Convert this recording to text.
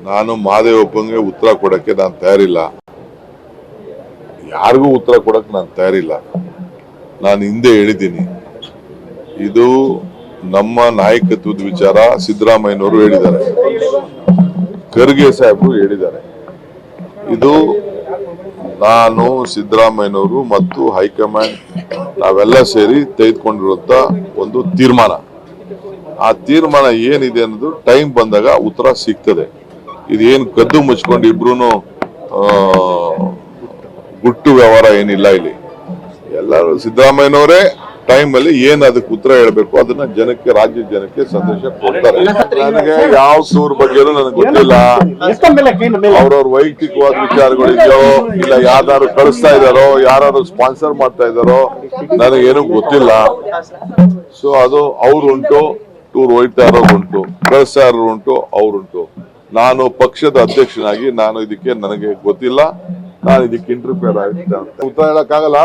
ನಾನು ಮಹದೇವಪ್ಪಂಗೆ ಉತ್ತರ ಕೊಡಕ್ಕೆ ನಾನು ತಯಾರಿಲ್ಲ, ಯಾರಿಗೂ ಉತ್ತರ ಕೊಡಕ್ಕೆ ನಾನು ತಯಾರಿಲ್ಲ. ನಾನು ಹಿಂದೆ ಹೇಳಿದ್ದೀನಿ, ಇದು ನಮ್ಮ ನಾಯಕತ್ವದ ವಿಚಾರ. ಸಿದ್ದರಾಮಯ್ಯನವರು ಹೇಳಿದ್ದಾರೆ, ಖರ್ಗೆ ಸಾಹೇಬರು ಹೇಳಿದ್ದಾರೆ. ಇದು ನಾನು, ಸಿದ್ದರಾಮಯ್ಯನವರು ಮತ್ತು ಹೈಕಮಾಂಡ್ ನಾವೆಲ್ಲ ಸೇರಿ ತೆಗೆದುಕೊಂಡಿರುವಂತ ಒಂದು ತೀರ್ಮಾನ. ಆ ತೀರ್ಮಾನ ಏನಿದೆ ಅನ್ನೋದು ಟೈಮ್ ಬಂದಾಗ ಉತ್ತರ ಸಿಗ್ತದೆ. ಇದೇನು ಕದ್ದು ಮುಚ್ಕೊಂಡು ಇಬ್ರು ಗುಟ್ಟು ವ್ಯವಹಾರ ಏನಿಲ್ಲ ಇಲ್ಲಿ. ಎಲ್ಲರೂ ಸಿದ್ದರಾಮಯ್ಯನವರೇ ಟೈಮ್ ಅಲ್ಲಿ ಏನ್ ಅದಕ್ಕೆ ಉತ್ತರ ಹೇಳ್ಬೇಕು ಅದನ್ನ ಜನಕ್ಕೆ, ರಾಜ್ಯ ಜನಕ್ಕೆ ಸಂದೇಶ ಕೊಡ್ತಾರೆ. ನನಗೆ ಯಾವ ಟೂರ್ ಬಗ್ಗೆನೂ ನನಗೆ ಗೊತ್ತಿಲ್ಲ. ಅವ್ರವ್ರ ವೈಯಕ್ತಿಕವಾದ ವಿಚಾರಗಳಿದೆಯೋ ಇಲ್ಲ ಯಾರು ಕಳಿಸ್ತಾ ಇದಾರೋ, ಯಾರು ಸ್ಪಾನ್ಸರ್ ಮಾಡ್ತಾ ಇದಾರೋ ನನಗೇನು ಗೊತ್ತಿಲ್ಲ. ಸೊ ಅದು ಅವ್ರುಂಟು, ಟೂರ್ ಹೋಯ್ತಾ ಇರೋರುಂಟು, ಕಳಿಸ್ತಾ ಇರೋರುಂಟು, ಅವ್ರುಂಟು. ನಾನು ಪಕ್ಷದ ಅಧ್ಯಕ್ಷನಾಗಿ ನಾನು ಇದಕ್ಕೆ ನನಗೆ ಗೊತ್ತಿಲ್ಲ. ನಾನು ಇದಕ್ಕೆ ಇಂಟರ್ಫಿಯರ್ ಆಗುತ್ತೆ ಉತ್ತರ ಹೇಳಕ್ಕಾಗಲ್ಲ.